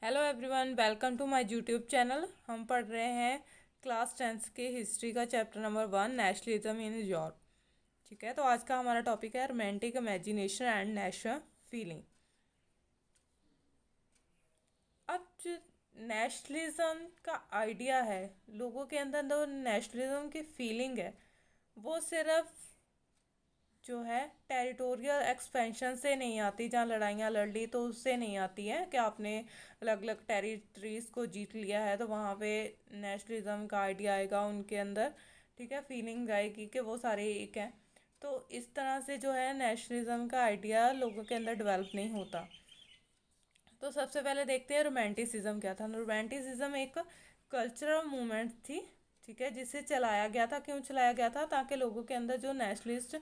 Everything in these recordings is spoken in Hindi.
Hello everyone, welcome to my YouTube channel. हम पढ़ रहे हैं क्लास 10th के हिस्ट्री का chapter number 1, nationalism in Europe. ठीक है, तो आज का हमारा टॉपिक है romantic imagination and national feeling. अब जो नेशनलिज्म का आइडिया है, लोगों के अंदर जो नेशनलिज्म की फीलिंग है, वो सिर्फ जो है टेरिटोरियल एक्सपेंशन से नहीं आती। जहाँ लड़ाइयाँ लड़ ली तो उससे नहीं आती है कि आपने अलग अलग टेरिटरीज को जीत लिया है तो वहाँ पे नेशनलिज्म का आइडिया आएगा उनके अंदर। ठीक है, फीलिंग आएगी कि वो सारे एक हैं। तो इस तरह से जो है नेशनलिज्म का आइडिया लोगों के अंदर डेवलप नहीं होता। तो सबसे पहले देखते हैं रोमांटिसिज्म क्या था। रोमांटिसिज्म एक कल्चरल मूवमेंट थी। ठीक है, जिसे चलाया गया था। क्यों चलाया गया था? ताकि लोगों के अंदर जो नेशनलिस्ट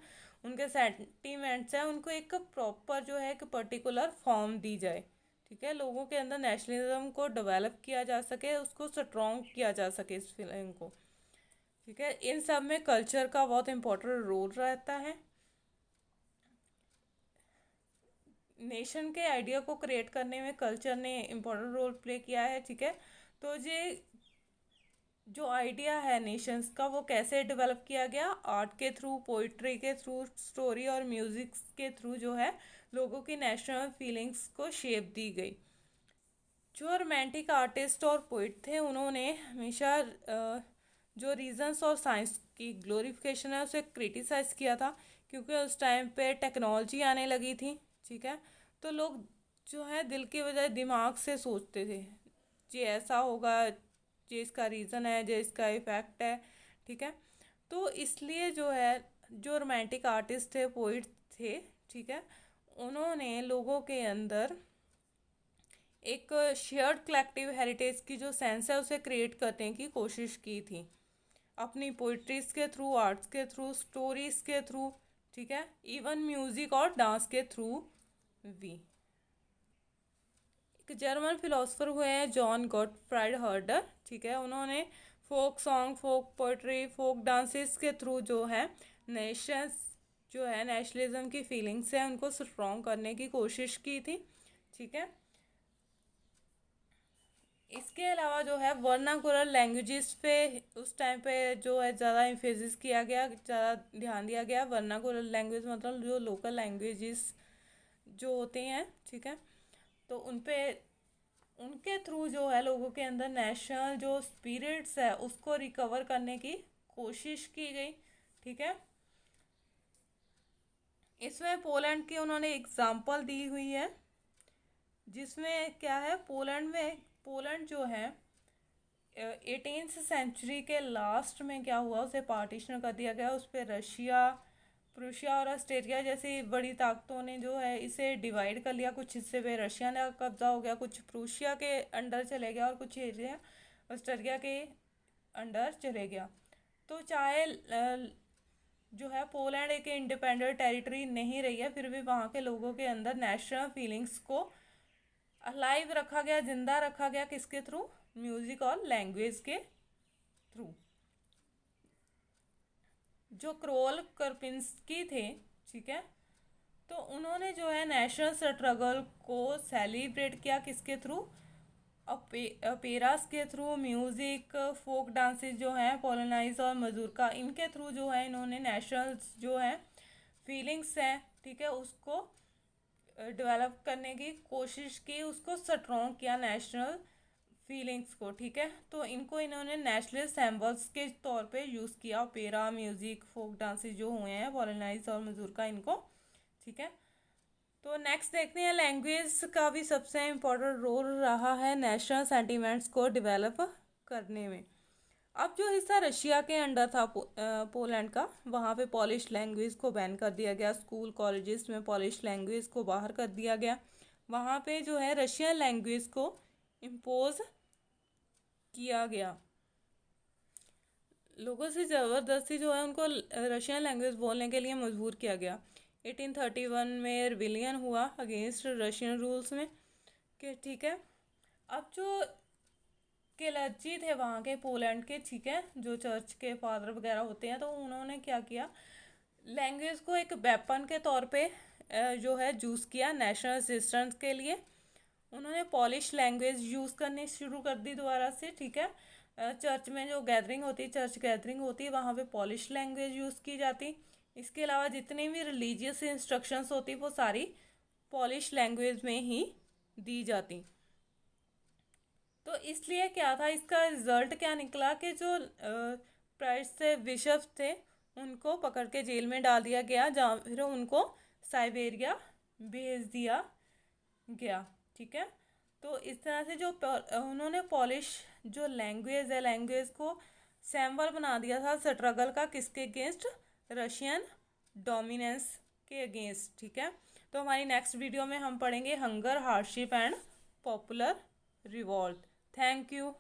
उनके सेंटीमेंट्स हैं उनको एक प्रॉपर जो है एक पर्टिकुलर फॉर्म दी जाए। ठीक है, लोगों के अंदर नेशनलिज्म को डेवलप किया जा सके, उसको स्ट्रॉन्ग किया जा सके इस फीलिंग को। ठीक है, इन सब में कल्चर का बहुत इंपॉर्टेंट रोल रहता है। नेशन के आइडिया को क्रिएट करने में कल्चर ने इम्पोर्टेंट रोल प्ले किया है। ठीक है, तो ये जो आइडिया है नेशंस का वो कैसे डेवलप किया गया? आर्ट के थ्रू, पोइट्री के थ्रू, स्टोरी और म्यूजिक के थ्रू जो है लोगों की नेशनल फीलिंग्स को शेप दी गई। जो रोमांटिक आर्टिस्ट और पोइट थे उन्होंने हमेशा जो रीजंस और साइंस की ग्लोरिफिकेशन है उसे क्रिटिसाइज किया था, क्योंकि उस टाइम पे टेक्नोलॉजी आने लगी थी। ठीक है, तो लोग जो है दिल की बजाय दिमाग से सोचते थे ये ऐसा होगा, ये इसका रीज़न है, ये इसका इफेक्ट है। ठीक है, तो इसलिए जो है जो रोमांटिक आर्टिस्ट थे, पोइट थे, ठीक है, उन्होंने लोगों के अंदर एक शेयर्ड कलेक्टिव हेरिटेज की जो सेंस है उसे क्रिएट करने की कोशिश की थी अपनी पोइट्रीज के थ्रू, आर्ट्स के थ्रू, स्टोरीज के थ्रू। ठीक है, इवन म्यूजिक और डांस के थ्रू भी। एक जर्मन फिलोसफर हुए हैं जॉन गॉटफ्राइड हर्डर। ठीक है, उन्होंने फोक सॉन्ग, फोक पोइट्री, फोक डांसेस के थ्रू जो है नेशंस जो है नेशनलिज्म की फीलिंग्स है उनको स्ट्रॉन्ग करने की कोशिश की थी। ठीक है, इसके अलावा जो है वर्नाकुलर लैंग्वेजेस पे उस टाइम पे जो है ज़्यादा इम्फेसिस किया गया, ज़्यादा ध्यान दिया गया। वर्नाकुलर लैंग्वेज मतलब जो लोकल लैंग्वेजेस जो होते हैं, ठीक है, तो उन पे उनके थ्रू जो है लोगों के अंदर नेशनल जो स्पिरिट्स है उसको रिकवर करने की कोशिश की गई। ठीक है, इसमें पोलैंड की उन्होंने एग्जांपल दी हुई है, जिसमें क्या है, पोलैंड जो है 18th सेंचुरी के लास्ट में क्या हुआ, उसे पार्टीशन कर दिया गया। उस पर रशिया, प्रूशिया और ऑस्ट्रेलिया जैसी बड़ी ताकतों ने जो है इसे डिवाइड कर लिया। कुछ हिस्से पे रशिया ने कब्जा हो गया, कुछ प्रूशिया के अंडर चले गया और कुछ एरिया ऑस्ट्रेलिया के अंडर चले गया। तो चाहे जो है पोलैंड एक इंडिपेंडेंट टेरिटरी नहीं रही है, फिर भी वहाँ के लोगों के अंदर नेशनल फीलिंग्स को अलाइव रखा गया, जिंदा रखा गया। किसके थ्रू? म्यूजिक और लैंग्वेज के थ्रू। जो क्रोल करपिंस्की थे, ठीक है, तो उन्होंने जो है नेशनल स्ट्रगल को सेलिब्रेट किया। किसके थ्रू? अपेरास के थ्रू, म्यूजिक, फोक डांसेस जो हैं, पोलोनाइज और मजूरका, इनके थ्रू जो है इन्होंने नेशनल जो है फीलिंग्स हैं, ठीक है, उसको डेवलप करने की कोशिश की, उसको स्ट्रॉन्ग किया नेशनल फीलिंग्स को। ठीक है, तो इनको इन्होंने नेशनल सिंबल्स के तौर पे यूज़ किया। ओपेरा, म्यूजिक, फोक डांसेस जो हुए हैं, पॉलिनाइज और मजूरका, इनको। ठीक है, तो नेक्स्ट देखते हैं लैंग्वेज का भी सबसे इम्पोर्टेंट रोल रहा है नेशनल सेंटिमेंट्स को डेवलप करने में। अब जो हिस्सा रशिया के अंडर था पोलैंड का, वहाँ पे पॉलिश लैंग्वेज को बैन कर दिया गया। स्कूल कॉलेजेस में पॉलिश लैंग्वेज को बाहर कर दिया गया। वहाँ पे जो है रशियन लैंग्वेज को इम्पोज किया गया। लोगों से ज़बरदस्ती जो है उनको रशियन लैंग्वेज बोलने के लिए मजबूर किया गया। 1831 में रिविलियन हुआ अगेंस्ट रशियन रूल्स में कि ठीक है, अब जो केलर्जी थे वहाँ के पोलैंड के, ठीक है, जो चर्च के फादर वगैरह होते हैं, तो उन्होंने क्या किया, लैंग्वेज को एक वेपन के तौर पे जो है यूज़ किया नेशनल रेजिस्टेंस के लिए। उन्होंने पॉलिश लैंग्वेज यूज़ करनी शुरू कर दी दोबारा से, ठीक है। चर्च में जो गैदरिंग होती, चर्च गैदरिंग होती, वहाँ पे पॉलिश लैंग्वेज यूज़ की जाती। इसके अलावा जितनी भी रिलीजियस इंस्ट्रक्शंस होती वो सारी पॉलिश लैंग्वेज में ही दी जाती। तो इसलिए क्या था, इसका रिजल्ट क्या निकला कि जो प्राइस से बिशप थे उनको पकड़ के जेल में डाल दिया गया, जहाँ फिर उनको साइबेरिया भेज दिया गया, ठीक है। तो इस तरह से जो उन्होंने पॉलिश जो लैंग्वेज है, लैंग्वेज को सैम्बल बना दिया था स्ट्रगल का, किसके अगेंस्ट, रशियन डोमिनेंस के अगेंस्ट, ठीक है। तो हमारी नेक्स्ट वीडियो में हम पढ़ेंगे hunger, hardship and popular revolt. Thank you.